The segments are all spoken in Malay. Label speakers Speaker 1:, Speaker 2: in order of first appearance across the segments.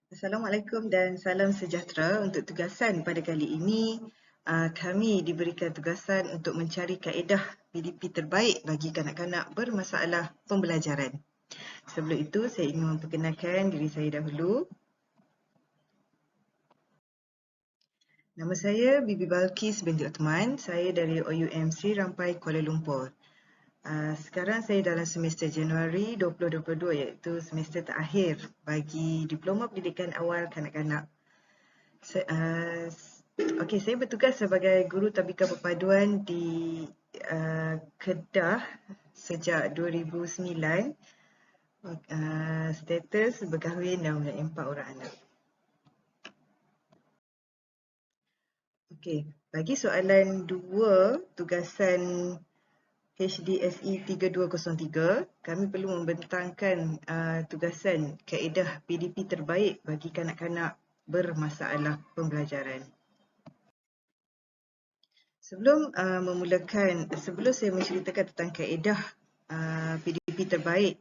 Speaker 1: Assalamualaikum dan salam sejahtera. Untuk tugasan pada kali ini, kami diberikan tugasan untuk mencari kaedah PDP terbaik bagi kanak-kanak bermasalah pembelajaran. Sebelum itu, saya ingin memperkenalkan diri saya dahulu. Nama saya Bibi Balkis binti Uthman. Saya dari OUM Sri Rampai, Kuala Lumpur. Sekarang saya dalam semester Januari 2022 iaitu semester terakhir bagi Diploma Pendidikan Awal Kanak-kanak. Okey, saya bertugas sebagai guru tadbika perpaduan di Kedah sejak 2009. Status berkahwin dan mempunyai 4 orang anak. Okey, bagi soalan 2 tugasan HDSE 3203, kami perlu membentangkan tugasan kaedah PDP terbaik bagi kanak-kanak bermasalah pembelajaran. Sebelum saya menceritakan tentang kaedah PDP terbaik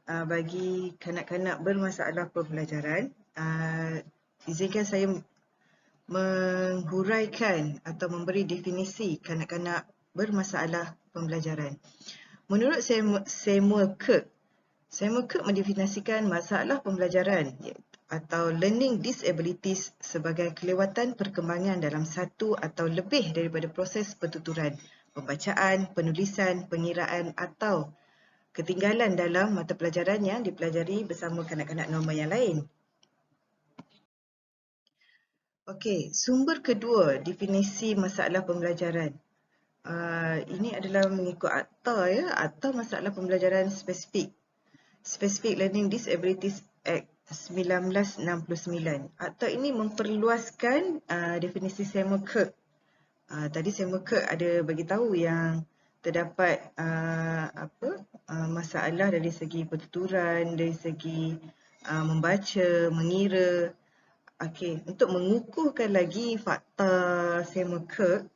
Speaker 1: bagi kanak-kanak bermasalah pembelajaran, izinkan saya menghuraikan atau memberi definisi kanak-kanak bermasalah pembelajaran. Menurut Samuel Kirk mendefinisikan masalah pembelajaran atau learning disabilities sebagai kelewatan perkembangan dalam satu atau lebih daripada proses pertuturan, pembacaan, penulisan, pengiraan atau ketinggalan dalam mata pelajaran yang dipelajari bersama kanak-kanak normal yang lain. Okey, sumber kedua definisi masalah pembelajaran. Ini adalah mengikut Akta Akta Masalah Pembelajaran Spesifik. Specific Learning Disabilities Act 1969. Akta ini memperluaskan definisi Samuel Kirk. Tadi Samuel Kirk ada bagi tahu yang terdapat masalah dari segi pertuturan, dari segi membaca, mengira. Okey, untuk mengukuhkan lagi fakta Samuel Kirk,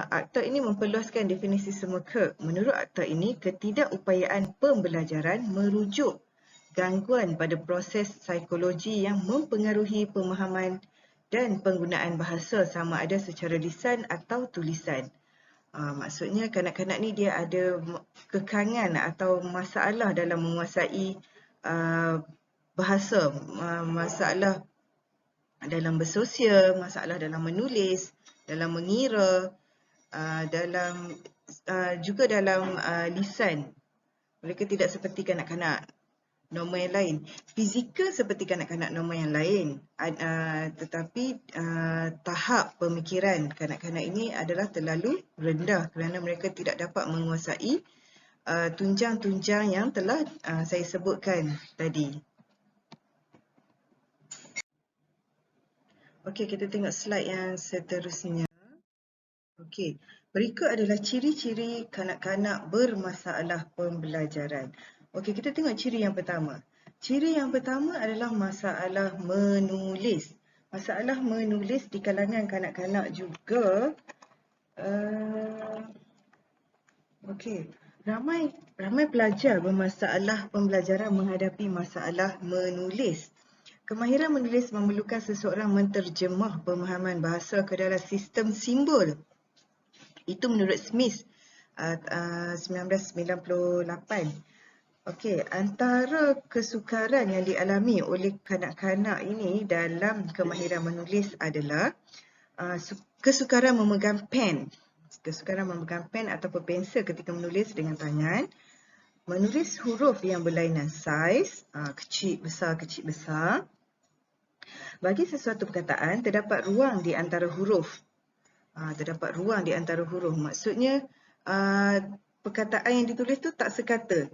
Speaker 1: akta ini memperluaskan definisi Samuel Kirk. Menurut akta ini, ketidakupayaan pembelajaran merujuk gangguan pada proses psikologi yang mempengaruhi pemahaman dan penggunaan bahasa sama ada secara lisan atau tulisan. Maksudnya kanak-kanak ni dia ada kekangan atau masalah dalam menguasai bahasa, masalah dalam bersosial, masalah dalam menulis, dalam mengira, juga dalam lisan. Mereka tidak seperti kanak-kanak normal yang lain. Fizikal seperti kanak-kanak normal yang lain, tetapi tahap pemikiran kanak-kanak ini adalah terlalu rendah kerana mereka tidak dapat menguasai tunjang-tunjang yang telah saya sebutkan tadi. Okey, kita tengok slide yang seterusnya. Okey, berikut adalah ciri-ciri kanak-kanak bermasalah pembelajaran. Okey, kita tengok ciri yang pertama. Ciri yang pertama adalah masalah menulis. Masalah menulis di kalangan kanak-kanak juga. Okey, ramai pelajar bermasalah pembelajaran menghadapi masalah menulis. Kemahiran menulis memerlukan seseorang menterjemah pemahaman bahasa ke dalam sistem simbol. Itu menurut Smith 1998. Okey, antara kesukaran yang dialami oleh kanak-kanak ini dalam kemahiran menulis adalah kesukaran memegang pen. Kesukaran memegang pen ataupun pensel ketika menulis dengan tangan. Menulis huruf yang berlainan saiz, kecil besar. Bagi sesuatu perkataan, terdapat ruang di antara huruf. Maksudnya, perkataan yang ditulis tu tak sekata.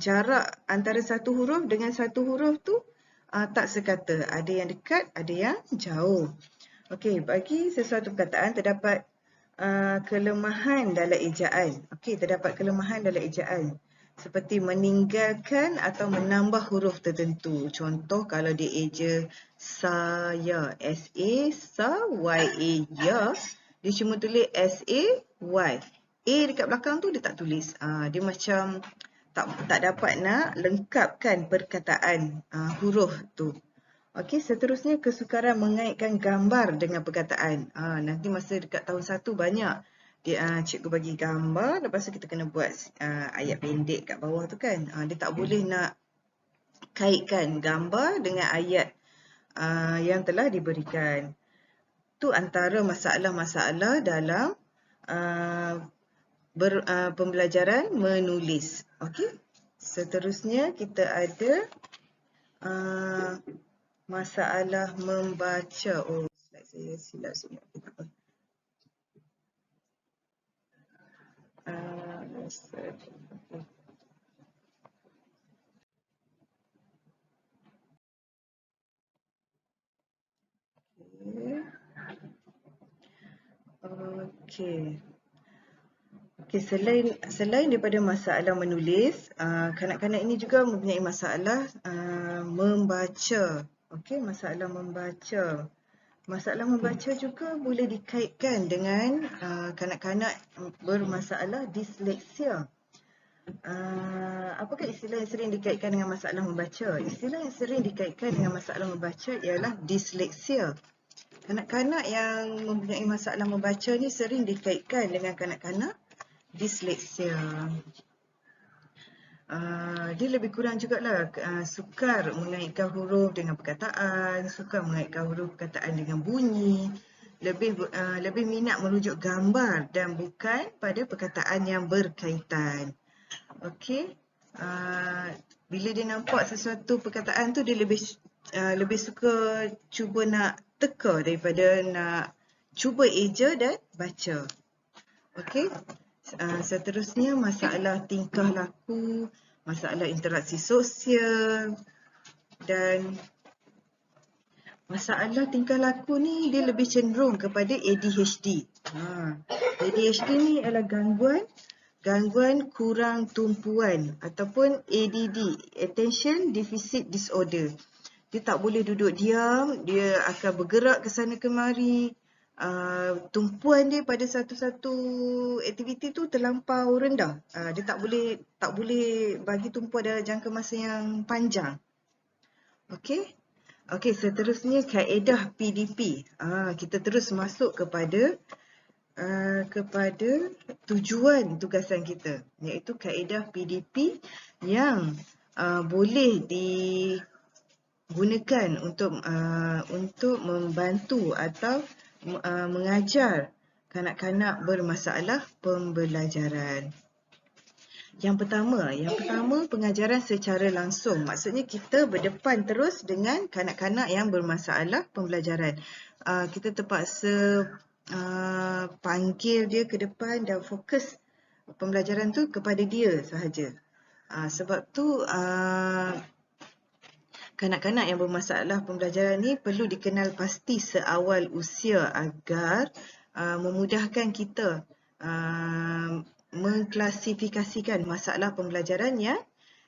Speaker 1: Jarak antara satu huruf dengan satu huruf tu tak sekata. Ada yang dekat, ada yang jauh. Okey, bagi sesuatu perkataan terdapat kelemahan dalam ejaan. Terdapat kelemahan dalam ejaan. Seperti meninggalkan atau menambah huruf tertentu. Contoh kalau dia eja saya, S-A, sa, Y-A, ya. Dia cuma tulis S-A, Y. A dekat belakang tu dia tak tulis. Dia macam tak dapat nak lengkapkan perkataan huruf tu. Okey, seterusnya kesukaran mengaitkan gambar dengan perkataan. Nanti masa dekat tahun 1 banyak cikgu bagi gambar, lepas tu kita kena buat ayat pendek kat bawah tu kan. Dia tak boleh nak kaitkan gambar dengan ayat yang telah diberikan. Tu antara masalah-masalah dalam pembelajaran menulis. Okey. Seterusnya kita ada masalah membaca. Oh, slide saya silap sikit. Okey. Okey, selain daripada masalah menulis, kanak-kanak ini juga mempunyai masalah membaca. Okey, masalah membaca. Masalah membaca juga boleh dikaitkan dengan kanak-kanak bermasalah disleksia. Apakah istilah yang sering dikaitkan dengan masalah membaca? Istilah yang sering dikaitkan dengan masalah membaca ialah disleksia. Kanak-kanak yang mempunyai masalah membaca ni sering dikaitkan dengan kanak-kanak disleksia. Dia lebih kurang jugalah sukar mengaitkan huruf dengan perkataan, sukar mengaitkan huruf perkataan dengan bunyi, lebih minat merujuk gambar dan bukan pada perkataan yang berkaitan. Okey. Bila dia nampak sesuatu perkataan tu, dia lebih suka cuba nak teka daripada nak cuba eja dan baca. Okey. Seterusnya masalah tingkah laku, masalah interaksi sosial dan masalah tingkah laku ni dia lebih cenderung kepada ADHD. ADHD ni adalah gangguan kurang tumpuan ataupun ADD, Attention Deficit Disorder. Dia tak boleh duduk diam, dia akan bergerak ke sana kemari. Tumpuan dia pada satu-satu aktiviti tu terlampau rendah. Dia tak boleh bagi tumpuan dalam jangka masa yang panjang. Okey. Okey, seterusnya kaedah PDP. Kita terus masuk kepada tujuan tugasan kita, iaitu kaedah PDP yang boleh digunakan untuk membantu atau mengajar kanak-kanak bermasalah pembelajaran. Yang pertama pengajaran secara langsung. Maksudnya kita berdepan terus dengan kanak-kanak yang bermasalah pembelajaran. Kita terpaksa panggil dia ke depan dan fokus pembelajaran tu kepada dia sahaja. Sebab tu kanak-kanak yang bermasalah pembelajaran ni perlu dikenal pasti seawal usia agar memudahkan kita mengklasifikasikan masalah pembelajaran yang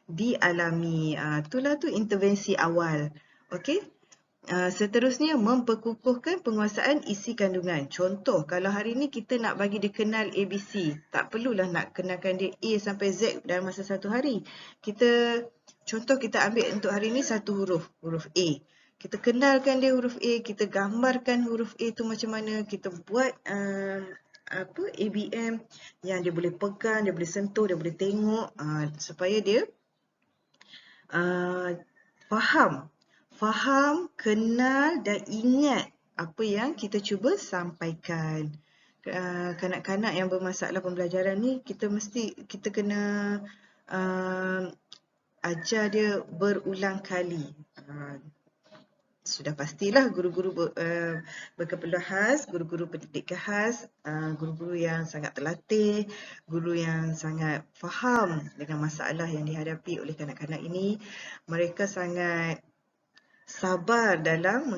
Speaker 1: dialami. Itulah tu intervensi awal. Okey. Seterusnya memperkukuhkan penguasaan isi kandungan. Contoh, kalau hari ni kita nak bagi dia kenal ABC, tak perlulah nak kenalkan dia A sampai Z dalam masa satu hari. Contoh kita ambil untuk hari ni satu huruf A. Kita kenalkan dia huruf A, kita gambarkan huruf A tu macam mana, kita buat ABM yang dia boleh pegang, dia boleh sentuh, dia boleh tengok, supaya dia faham, kenal dan ingat apa yang kita cuba sampaikan. Kanak-kanak yang bermasalah pembelajaran ni kita kena ajar dia berulang kali. Sudah pastilah guru-guru berkeperluan khas, guru-guru pendidik khas, guru-guru yang sangat terlatih, guru yang sangat faham dengan masalah yang dihadapi oleh kanak-kanak ini. Mereka sangat sabar dalam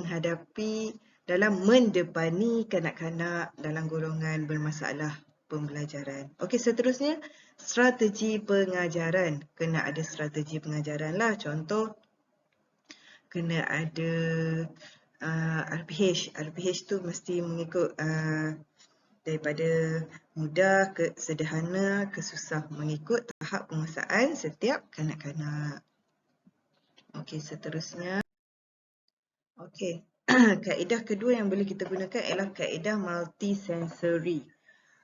Speaker 1: mendepani kanak-kanak dalam golongan bermasalah pembelajaran. Okey, seterusnya strategi pengajaran. Kena ada strategi pengajaran lah. Contoh, kena ada RPH. RPH tu mesti mengikut daripada mudah ke sederhana ke susah, mengikut tahap penguasaan setiap kanak-kanak. Okey, seterusnya. Okey, kaedah kedua yang boleh kita gunakan ialah kaedah multisensory.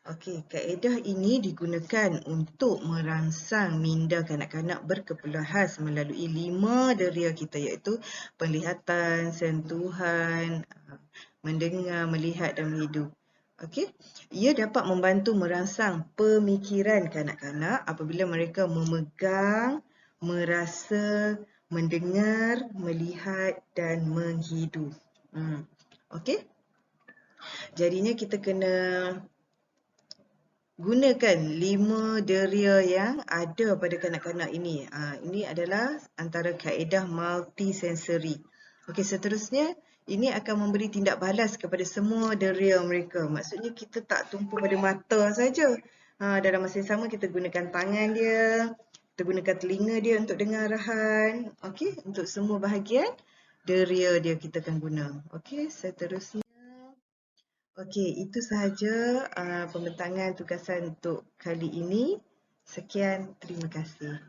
Speaker 1: Okey, kaedah ini digunakan untuk merangsang minda kanak-kanak berkepala khas melalui 5 deria kita, iaitu penglihatan, sentuhan, mendengar, melihat dan menghidup. Okey, ia dapat membantu merangsang pemikiran kanak-kanak apabila mereka memegang, merasa, mendengar, melihat dan menghidup. Okey. Jadinya kita kena gunakan 5 deria yang ada pada kanak-kanak ini. Ini adalah antara kaedah multisensory. Okey, seterusnya ini akan memberi tindak balas kepada semua deria mereka. Maksudnya kita tak tumpu pada mata saja. Dalam masa yang sama kita gunakan tangan dia, kita gunakan telinga dia untuk dengar arahan. Okey, untuk semua bahagian deria dia kita akan guna. Okey, seterusnya. Okey, itu sahaja pembentangan tugasan untuk kali ini. Sekian, terima kasih.